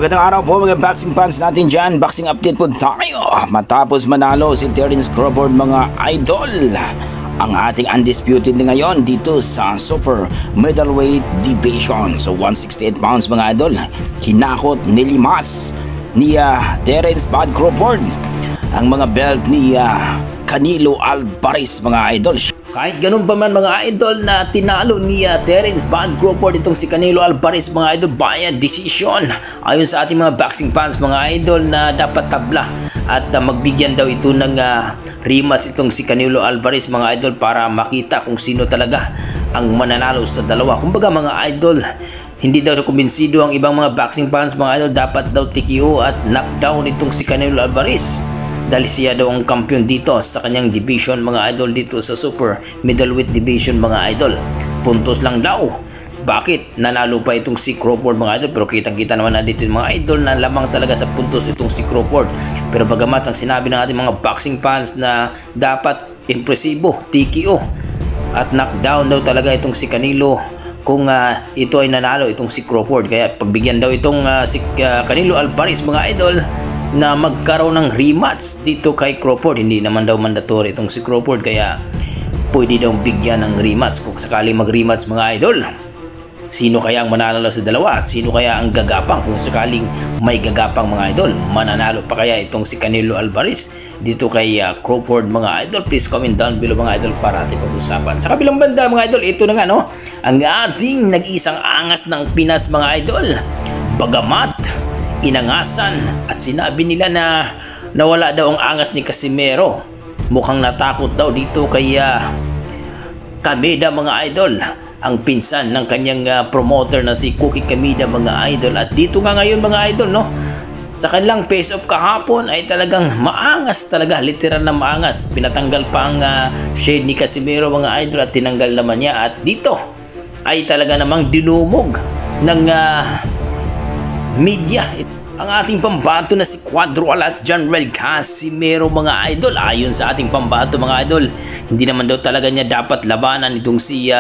Magandang araw po mga boxing fans natin dyan. Boxing update po tayo. Matapos manalo si Terence Crawford mga idol, ang ating undisputed na ngayon dito sa super middleweight division. So 168 pounds mga idol, hinakot nilimas ni Terence Bud Crawford ang mga belt ni Canelo Alvarez mga idol. Kahit ganun pa man mga idol na tinalo ni Terence Bud Crawford itong si Canelo Alvarez mga idol via decision. Ayon sa ating mga boxing fans mga idol na dapat tabla at magbigyan daw ito ng rematch itong si Canelo Alvarez mga idol para makita kung sino talaga ang mananalo sa dalawa. Kumbaga mga idol, hindi daw kumbinsido ang ibang mga boxing fans mga idol, dapat daw TKO at knockdown itong si Canelo Alvarez. Dahil siya daw ang kampiyon dito sa kanyang division mga idol dito sa super middleweight division mga idol. Puntos lang daw. Bakit? Nanalo pa itong si Crawford mga idol, pero kitang-kita naman na dito mga idol na lamang talaga sa puntos itong si Crawford. Pero bagamat ang sinabi ng ating mga boxing fans na dapat impresibo, TKO at knockdown daw talaga itong si Canelo kung ito ay nanalo itong si Crawford. Kaya pagbigyan daw itong si Canelo Alvarez mga idol na magkaroon ng rematch dito kay Crawford. Hindi naman daw mandatory itong si Crawford, kaya pwede daw bigyan ng rematch kung sakaling mag-rematch mga idol. Sino kaya ang mananalo sa dalawa at sino kaya ang gagapang kung sakaling may gagapang mga idol? Mananalo pa kaya itong si Canelo Alvarez dito kay Crawford mga idol? Please comment down below mga idol para ating pag-usapan. Sa kabilang banda mga idol, ito na nga no, ang ating nag-iisang angas ng Pinas mga idol. Bagamat inangasan at sinabi nila na nawala daw ang angas ni Casimero, mukhang natakot daw dito kay Kameda mga idol, ang pinsan ng kanyang promoter na si Cookie Kameda mga idol. At dito nga ngayon mga idol no, sa kanilang face off kahapon ay talagang maangas talaga, literal na maangas. Pinatanggal pa ang shade ni Casimero mga idol at tinanggal naman niya, at dito ay talaga namang dinumog ng media ang ating pambato na si Cuadro Alas General Casimero mga idol. Ayon sa ating pambato mga idol, hindi naman daw talaga niya dapat labanan itong si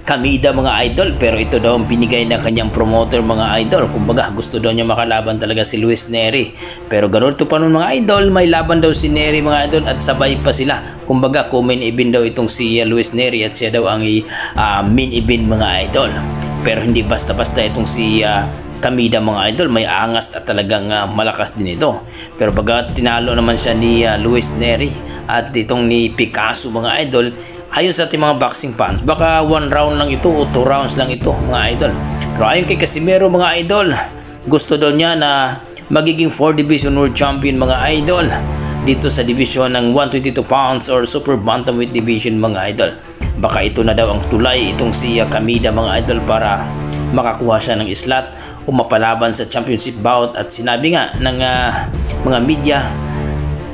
Kameda mga idol, pero ito daw ang binigay na kanyang promoter mga idol. Kumbaga gusto daw niya makalaban talaga si Luis Nery, pero ganoon to pa nun mga idol, may laban daw si Nery mga idol at sabay pa sila. Kumbaga main event daw itong si Luis Nery at siya daw ang main event mga idol. Pero hindi basta-basta itong si Kameda mga idol, may angas at talagang malakas din ito. Pero bagat tinalo naman siya ni Luis Nery at itong ni Picasso mga idol, ayon sa ating mga boxing fans, baka 1 round lang ito o 2 rounds lang ito mga idol. Pero ayon kay Casimero mga idol, gusto daw niya na magiging 4 division world champion mga idol dito sa division ng 122 pounds or super bantamweight division mga idol. Baka ito na daw ang tulay itong si Kameda mga idol para makakuha siya ng slot o mapalaban sa championship bout. At sinabi nga ng mga media,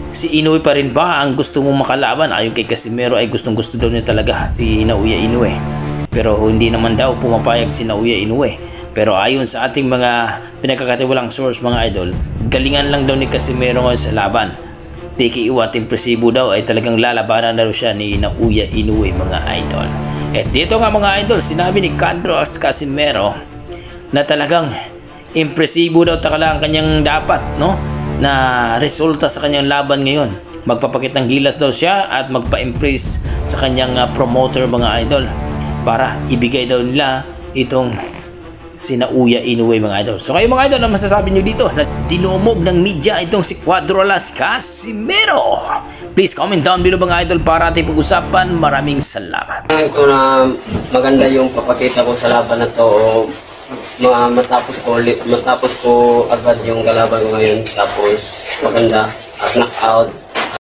si Inoue pa rin ba ang gusto mong makalaban? Ayon kay Casimero ay gustong gusto daw niya talaga si Naoya Inoue, pero hindi naman daw pumapayag si Naoya Inoue. Pero ayon sa ating mga pinagkakatiwalang source mga idol, galingan lang daw ni Casimero ngayon sa laban. TKO at impresibo daw ay talagang lalabanan na daw siya ni Naoya Inoue mga idol. At dito nga mga idol, sinabi ni Cuadro Casimero na talagang impresibo daw ang kanyang dapat no na resulta sa kanyang laban ngayon. Magpapakitang gilas daw siya at magpa-impress sa kanyang promoter mga idol para ibigay daw nila itong si Naoya Inoue mga idol. So kayo mga idol, na masasabi nyo dito na dinumog ng media itong si Cuadro Alas Casimero? Please comment down below mga idol para ating pag-usapan. Maraming salamat. Ito na maganda yung papakita ko sa laban na to. Matapos ko agad yung kalaban ko ngayon. Tapos maganda at knockout.